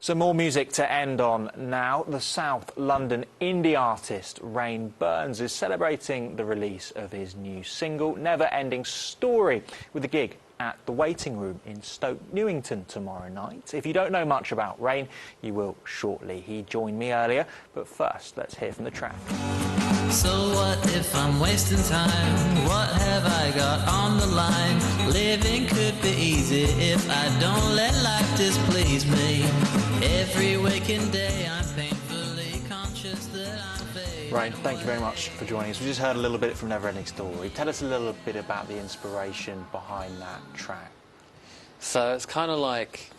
Some more music to end on now. The South London indie artist Rainn Byrns is celebrating the release of his new single, Never Ending Story, with a gig at the Waiting Room in Stoke, Newington tomorrow night. If you don't know much about Rainn, you will shortly. He joined me earlier, but first, let's hear from the track. So what if I'm wasting time? What have I got on the line? Living could be easy if I don't let life displease me. Every waking day I'm painfully conscious that I'm failing. Rainn, thank you very much for joining us. We just heard a little bit from Never Ending Story. Tell us a little bit about the inspiration behind that track. So it's kind of like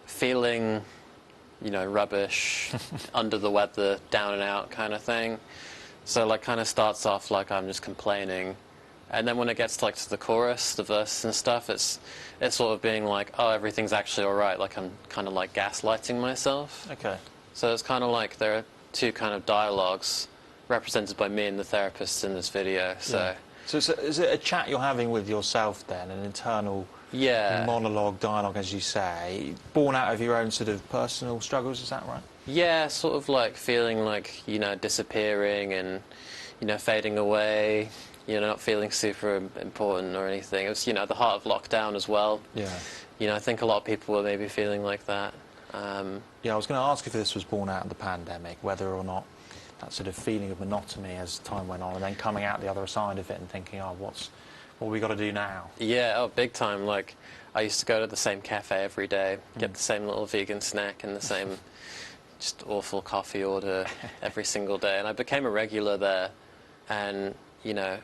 feeling, you know, rubbish, under the weather, down and out kind of thing. So like kind of starts off like I'm just complaining, and then when it gets like to the chorus, the verses and stuff, it's sort of being like, oh, everything's actually all right. Like I'm kind of like gaslighting myself. Okay. So it's kind of like there are two kind of dialogues represented by me and the therapist in this video. So. Yeah. So is it a chat you're having with yourself then, an internal monologue, dialogue, as you say, born out of your own sort of personal struggles, is that right? Yeah, sort of like feeling like, you know, disappearing and, you know, fading away, you know, not feeling super important or anything. It was, you know, the heart of lockdown as well. Yeah. You know, I think a lot of people were maybe feeling like that. Yeah, I was going to ask if this was born out of the pandemic, whether or not that sort of feeling of monotony as time went on, and then coming out the other side of it and thinking, oh, what we got to do now? Yeah, oh, big time. Like, I used to go to the same cafe every day, get the same little vegan snack and the same just awful coffee order every single day. And I became a regular there, and, you know,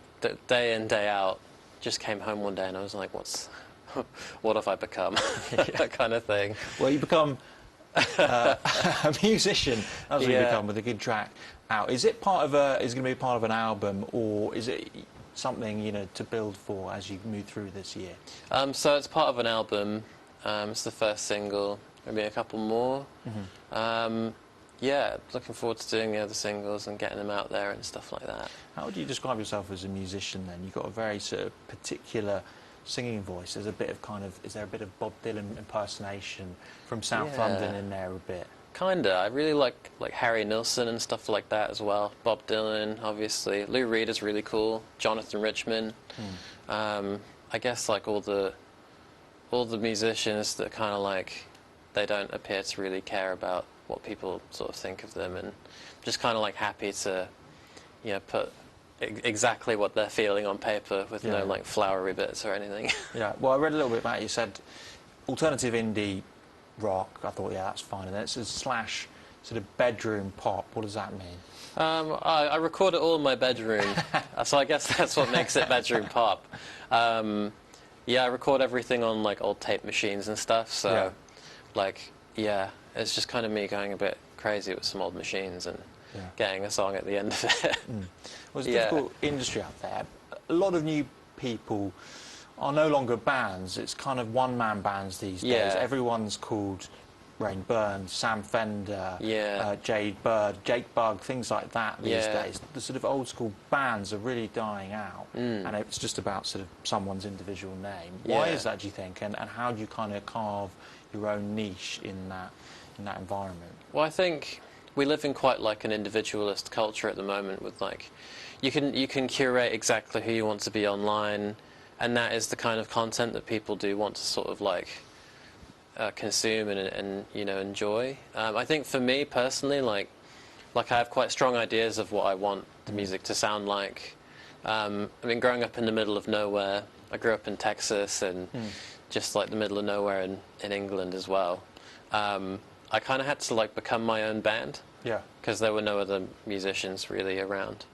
day in, day out, just came home one day and I was like, what have I become? That kind of thing. Well, you become a musician, that's what you become, with a good track out. Is it part of is it going to be part of an album, or is it something, you know, to build for as you move through this year? So it's part of an album. It's the first single, maybe a couple more. Yeah, looking forward to doing the other singles and getting them out there and stuff like that. How would you describe yourself as a musician then? You've got a very sort of particular singing voice. There's a bit of is there a bit of Bob Dylan impersonation from South London in there a bit? Kinda. I really like Harry Nilsson and stuff like that as well. Bob Dylan, obviously. Lou Reed is really cool. Jonathan Richman. I guess like all the musicians that kind of like, they don't appear to really care about what people sort of think of them, and just kind of like happy to, you know, put exactly what they're feeling on paper with no like flowery bits or anything. Yeah. Well, I read a little bit about it. You said alternative indie rock. I thought, yeah, that's fine. And then it says slash sort of bedroom pop. What does that mean? I record it all in my bedroom, so I guess that's what makes it bedroom pop. Yeah, I record everything on like old tape machines and stuff. So, like, yeah, it's just kind of me going a bit crazy with some old machines and getting a song at the end of it. Well, it's a difficult industry out there. A lot of new people are no longer bands. It's kind of one-man bands these days. Everyone's called Rainn Byrns, Sam Fender, Jade Bird, Jake Bugg, things like that these days. The sort of old-school bands are really dying out, and it's just about sort of someone's individual name. Why is that, do you think, and how do you kind of carve your own niche in that environment? Well, I think we live in quite like an individualist culture at the moment, with like you can curate exactly who you want to be online, and that is the kind of content that people do want to sort of like consume and you know, enjoy. I think for me personally, like I have quite strong ideas of what I want the music to sound like. I mean, growing up in the middle of nowhere, I grew up in Texas and just like the middle of nowhere in England as well. I kind of had to like become my own band. Yeah. Because there were no other musicians really around.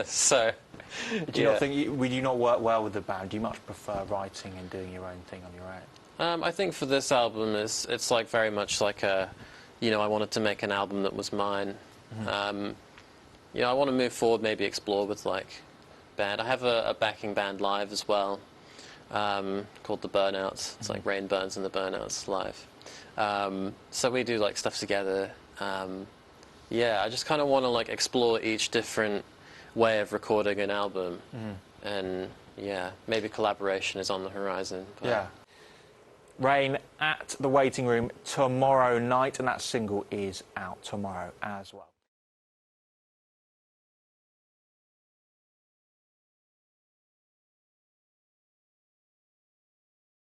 So, do you not think would you not work well with the band? Do you much prefer writing and doing your own thing on your own? I think for this album, it's like very much like a, you know, I wanted to make an album that was mine. You know, I want to move forward, maybe explore with like band. I have a backing band live as well, called the Burnouts. It's like Rainn Byrns and the Burnouts live. So we do like stuff together. Yeah, I just kind of want to like explore each different way of recording an album, and yeah, maybe collaboration is on the horizon. But. Yeah. Rainn at the Waiting Room tomorrow night, and that single is out tomorrow as well.